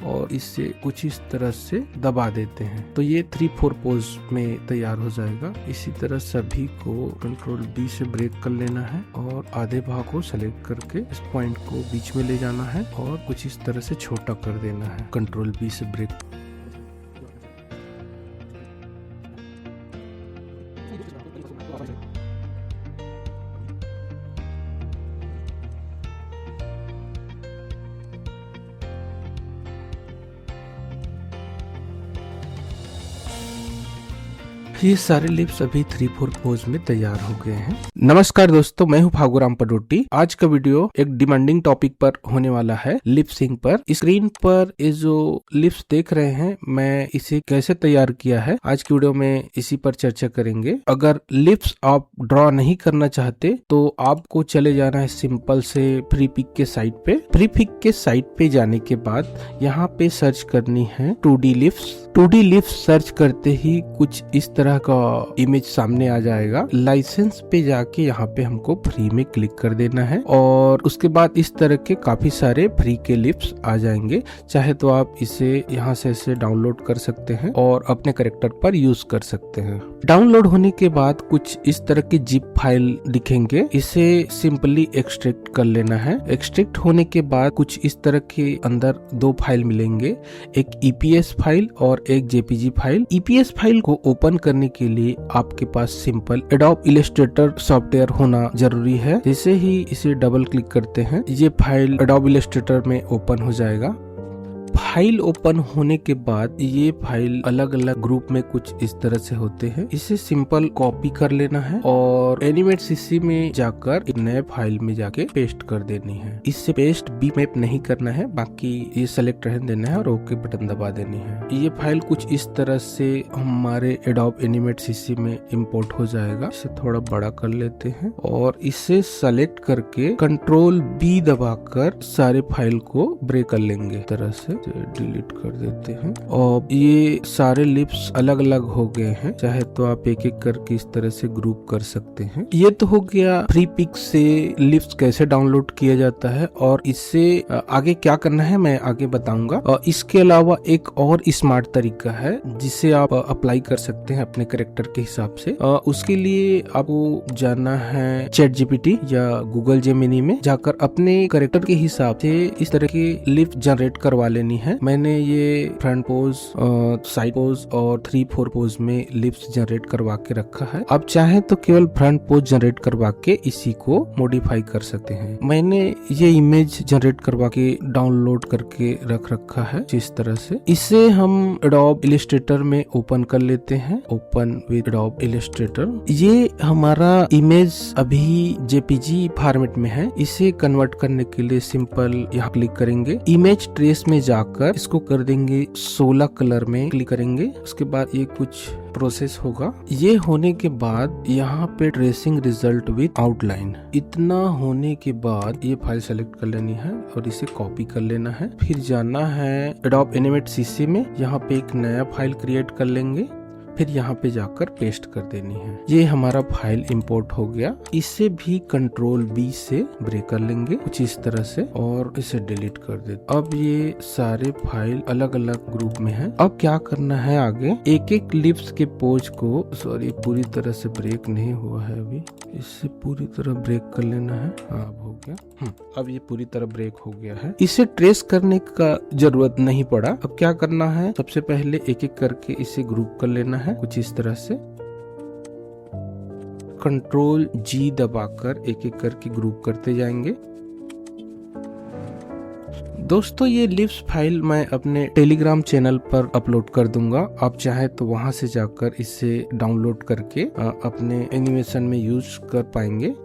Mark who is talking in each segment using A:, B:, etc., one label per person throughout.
A: और इसे कुछ इस तरह से दबा देते हैं तो ये 3-4 पोज में तैयार हो जाएगा। इसी तरह सभी को कंट्रोल बी से ब्रेक कर लेना है और आधे भाग को सेलेक्ट करके इस पॉइंट को बीच में ले जाना है और कुछ इस तरह से छोटा कर देना है। कंट्रोल बी से ब्रेक। ये सारे लिप्स अभी 3-4 पोज में तैयार हो गए हैं। नमस्कार दोस्तों, मैं हूं फागुराम पडोटी। आज का वीडियो एक डिमांडिंग टॉपिक पर होने वाला है, लिप सिंक पर। स्क्रीन पर ये जो लिप्स देख रहे हैं, मैं इसे कैसे तैयार किया है आज की वीडियो में इसी पर चर्चा करेंगे। अगर लिप्स आप ड्रॉ नहीं करना चाहते तो आपको चले जाना है सिंपल से फ्री पिक के साइट पे। फ्री पिक के साइट पे जाने के बाद यहाँ पे सर्च करनी है 2D lips. 2D lips search करते ही कुछ इस तरह का इमेज सामने आ जाएगा। लाइसेंस पे जाके यहाँ पे हमको फ्री में क्लिक कर देना है और उसके बाद इस तरह के काफी सारे फ्री के लिप्स आ जाएंगे। चाहे तो आप इसे यहाँ से ऐसे डाउनलोड कर सकते हैं और अपने कैरेक्टर पर यूज कर सकते हैं। डाउनलोड होने के बाद कुछ इस तरह की जिप फाइल दिखेंगे, इसे सिंपली एक्सट्रैक्ट कर लेना है। एक्सट्रैक्ट होने के बाद कुछ इस तरह के अंदर 2 फाइल मिलेंगे, एक EPS फाइल और एक JPG फाइल। EPS फाइल को ओपन करने के लिए आपके पास सिंपल एडोब इलस्ट्रेटर सॉफ्टवेयर होना जरूरी है। जैसे ही इसे डबल क्लिक करते हैं, ये फाइल एडोब इलस्ट्रेटर में ओपन हो जाएगा। फाइल ओपन होने के बाद ये फाइल अलग अलग ग्रुप में कुछ इस तरह से होते हैं। इसे सिंपल कॉपी कर लेना है और एनिमेट CC में जाकर एक नए फाइल में जाके पेस्ट कर देनी है। इससे पेस्ट बी मैप नहीं करना है, बाकी ये सेलेक्ट रहने देना है और ओके बटन दबा देनी है। ये फाइल कुछ इस तरह से हमारे एडोब एनिमेट CC में इम्पोर्ट हो जाएगा। इसे थोड़ा बड़ा कर लेते हैं और इसे सेलेक्ट करके कंट्रोल B दबाकर सारे फाइल को ब्रेक कर लेंगे। इस तरह से डिलीट कर देते हैं और ये सारे लिप्स अलग अलग हो गए हैं। चाहे तो आप एक एक करके इस तरह से ग्रुप कर सकते हैं। ये तो हो गया फ्री पिक से लिप्स कैसे डाउनलोड किया जाता है और इससे आगे क्या करना है मैं आगे बताऊंगा। और इसके अलावा एक और स्मार्ट तरीका है जिसे आप अप्लाई कर सकते हैं अपने कैरेक्टर के हिसाब से। उसके लिए आपको जाना है ChatGPT या गूगल जेमिनी में जाकर अपने कैरेक्टर के हिसाब से इस तरह की लिप्स जनरेट करवा लेनी है। मैंने ये फ्रंट पोज, साइड पोज और 3-4 पोज में लिप्स जनरेट करवा के रखा है। आप चाहे तो केवल फ्रंट पोज जनरेट करवा के इसी को मॉडिफाई कर सकते हैं। मैंने ये इमेज जनरेट करवा के डाउनलोड करके रख रखा है जिस तरह से। इसे हम एडोब इलस्ट्रेटर में ओपन कर लेते हैं। Open with adobe Illustrator. ये हमारा इमेज अभी JPG फॉर्मेट में है। इसे कन्वर्ट करने के लिए सिंपल यहाँ क्लिक करेंगे, इमेज ट्रेस में जाकर इसको कर देंगे 16 कलर में क्लिक करेंगे। उसके बाद ये कुछ प्रोसेस होगा। ये होने के बाद यहाँ पे ट्रेसिंग रिजल्ट विद आउटलाइन, इतना होने के बाद ये फाइल सेलेक्ट कर लेनी है और इसे कॉपी कर लेना है। फिर जाना है एडोब एनिमेट CC में, यहाँ पे एक नया फाइल क्रिएट कर लेंगे। फिर यहाँ पे जाकर पेस्ट कर देनी है। ये हमारा फाइल इंपोर्ट हो गया। इसे भी कंट्रोल B से ब्रेक कर लेंगे कुछ इस तरह से और इसे डिलीट कर देते। अब ये सारे फाइल अलग अलग ग्रुप में हैं। अब क्या करना है आगे, एक एक लिप्स के पोज को, सॉरी पूरी तरह से ब्रेक नहीं हुआ है अभी, इससे पूरी तरह ब्रेक कर लेना है। हाँ अब हो गया। अब ये पूरी तरह ब्रेक हो गया है। इसे ट्रेस करने का जरूरत नहीं पड़ा। अब क्या करना है, सबसे पहले एक एक करके इसे ग्रुप कर लेना है कुछ इस तरह से। कंट्रोल G दबाकर एक एक करके ग्रुप करते जाएंगे। दोस्तों ये लिप्स फाइल मैं अपने टेलीग्राम चैनल पर अपलोड कर दूंगा। आप चाहे तो वहां से जाकर इसे डाउनलोड करके अपने एनिमेशन में यूज कर पाएंगे।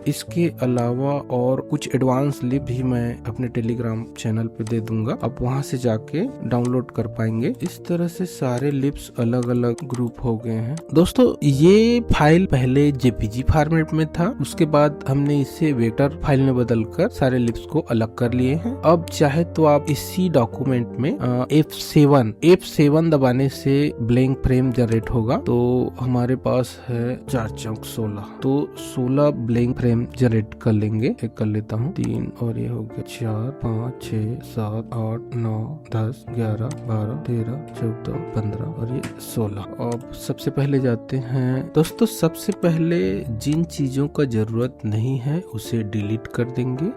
A: इसके अलावा और कुछ एडवांस लिप भी मैं अपने टेलीग्राम चैनल पे दे दूंगा, आप वहां से जाके डाउनलोड कर पाएंगे। इस तरह से सारे लिप्स अलग अलग ग्रुप हो गए हैं। दोस्तों ये फाइल पहले JPG फॉर्मेट में था, उसके बाद हमने इसे वेक्टर फाइल में बदलकर सारे लिप्स को अलग कर लिए हैं। अब चाहे तो आप इसी डॉक्यूमेंट में F7 दबाने से ब्लैंक फ्रेम जनरेट होगा। तो हमारे पास है 4 चौक 16, तो 16 ब्लैंक फ्रेम फ्रेम जनरेट कर लेंगे। एक कर लेता हूँ 3 और ये हो गया 4 5 6 7 8 9 10 11 12 13 14 15 और ये 16। अब सबसे पहले जाते हैं दोस्तों, सबसे पहले जिन चीजों का जरूरत नहीं है उसे डिलीट कर देंगे।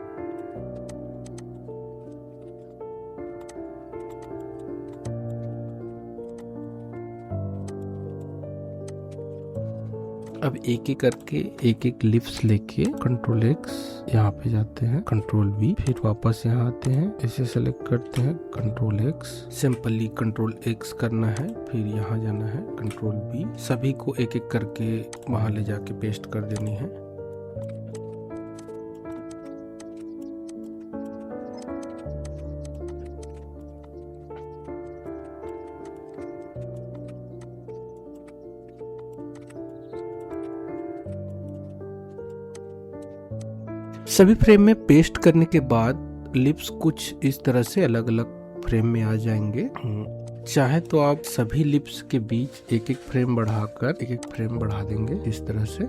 A: अब एक एक करके एक एक लिप्स लेके कंट्रोल एक्स यहाँ पे जाते हैं, कंट्रोल वी, फिर वापस यहाँ आते हैं, इसे सेलेक्ट करते हैं, control x, simply control x करना है, फिर यहाँ जाना है कंट्रोल वी, सभी को एक एक करके वहां ले जाके पेस्ट कर देनी है। सभी फ्रेम में पेस्ट करने के बाद लिप्स कुछ इस तरह से अलग अलग फ्रेम में आ जाएंगे। चाहे तो आप सभी लिप्स के बीच एक एक फ्रेम बढ़ाकर एक एक फ्रेम बढ़ा देंगे इस तरह से।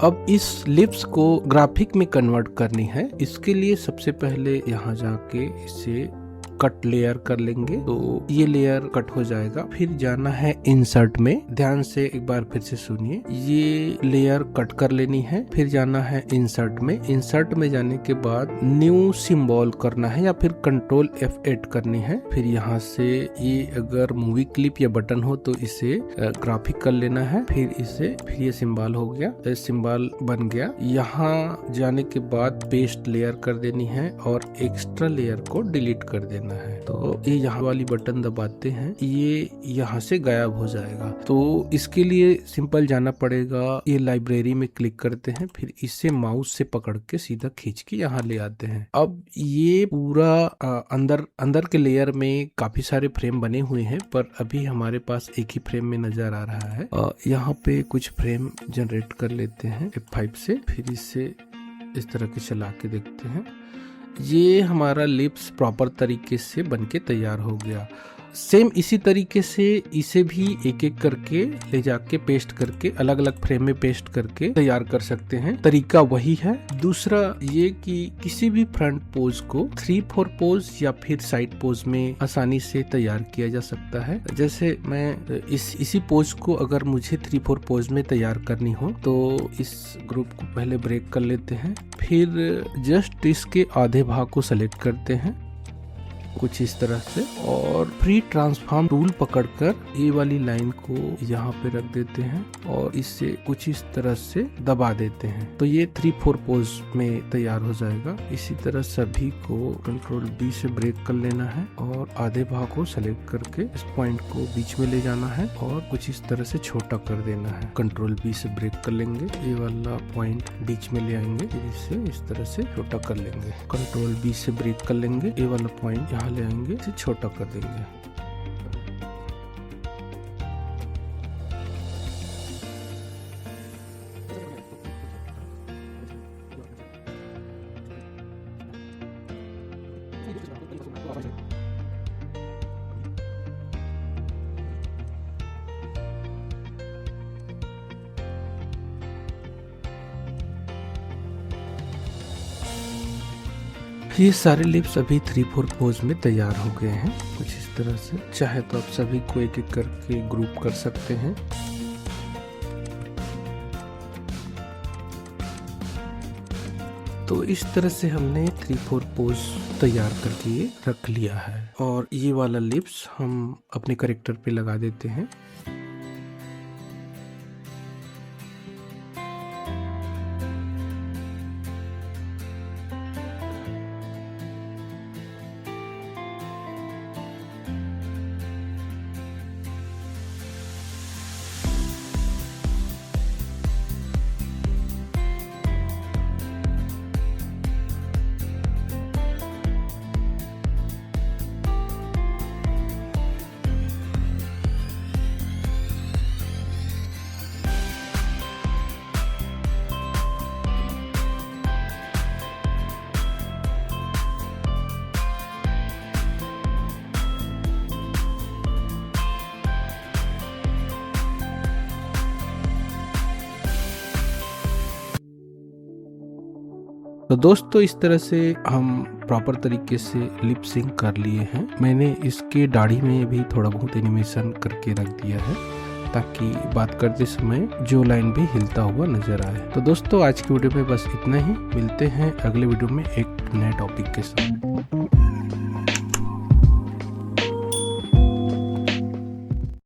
A: अब इस लिप्स को ग्राफिक में कन्वर्ट करनी है। इसके लिए सबसे पहले यहाँ जाके इसे कट लेयर कर लेंगे, तो ये लेयर कट हो जाएगा। फिर जाना है इंसर्ट में, ध्यान से एक बार फिर से सुनिए, ये लेयर कट कर लेनी है। फिर जाना है इंसर्ट में, इंसर्ट में जाने के बाद न्यू सिंबल करना है या फिर कंट्रोल F8 करनी है। फिर यहाँ से ये अगर मूवी क्लिप या बटन हो तो इसे ग्राफिक कर लेना है। फिर ये सिंबल हो गया, सिंबल बन गया। यहाँ जाने के बाद पेस्ट लेयर कर देनी है और एक्स्ट्रा लेयर को डिलीट कर देना है। तो ये यहाँ वाली बटन दबाते हैं, ये यहाँ से गायब हो जाएगा। तो इसके लिए सिंपल जाना पड़ेगा, ये लाइब्रेरी में क्लिक करते हैं, फिर इसे माउस से पकड़ के सीधा खींच के यहाँ ले आते हैं। अब ये पूरा अंदर के लेयर में काफी सारे फ्रेम बने हुए हैं, पर अभी हमारे पास एक ही फ्रेम में नजर आ रहा है। यहाँ पे कुछ फ्रेम जनरेट कर लेते हैं F5 से, फिर इसे इस तरह के चला के देखते हैं। ये हमारा लिप्स प्रॉपर तरीके से बनके तैयार हो गया। सेम इसी तरीके से इसे भी एक एक करके ले जाके पेस्ट करके अलग अलग फ्रेम में पेस्ट करके तैयार कर सकते हैं। तरीका वही है। दूसरा ये कि किसी भी फ्रंट पोज को 3-4 पोज या फिर साइड पोज में आसानी से तैयार किया जा सकता है। जैसे मैं इसी पोज को अगर मुझे 3-4 पोज में तैयार करनी हो तो इस ग्रुप को पहले ब्रेक कर लेते हैं, फिर जस्ट इसके आधे भाग को सेलेक्ट करते हैं कुछ इस तरह से, और फ्री ट्रांसफॉर्म टूल पकड़कर ये वाली लाइन को यहाँ पे रख देते हैं और इससे कुछ इस तरह से दबा देते हैं, तो ये 3-4 पोज में तैयार हो जाएगा। इसी तरह सभी को कंट्रोल B से ब्रेक कर लेना है और आधे भाग को सेलेक्ट करके इस पॉइंट को बीच में ले जाना है और कुछ इस तरह से छोटा कर देना है। कंट्रोल B से ब्रेक कर लेंगे, ये वाला पॉइंट बीच में ले आएंगे, इसे इस तरह से छोटा कर लेंगे। कंट्रोल B से ब्रेक कर लेंगे, ये वाला पॉइंट ले आएंगे, इसे छोटा कर देंगे। ये सारे लिप्स अभी 3-4 पोज में तैयार हो गए हैं कुछ इस तरह से। चाहे तो आप सभी को एक एक करके ग्रुप कर सकते हैं। तो इस तरह से हमने 3-4 पोज तैयार करके रख लिया है और ये वाला लिप्स हम अपने कैरेक्टर पे लगा देते हैं। तो दोस्तों इस तरह से हम प्रॉपर तरीके से लिप सिंक कर लिए हैं। मैंने इसके दाढ़ी में भी थोड़ा बहुत एनिमेशन करके रख दिया है ताकि बात करते समय जो लाइन भी हिलता हुआ नजर आए। तो दोस्तों आज की वीडियो में बस इतना ही, मिलते हैं अगले वीडियो में एक नए टॉपिक के साथ।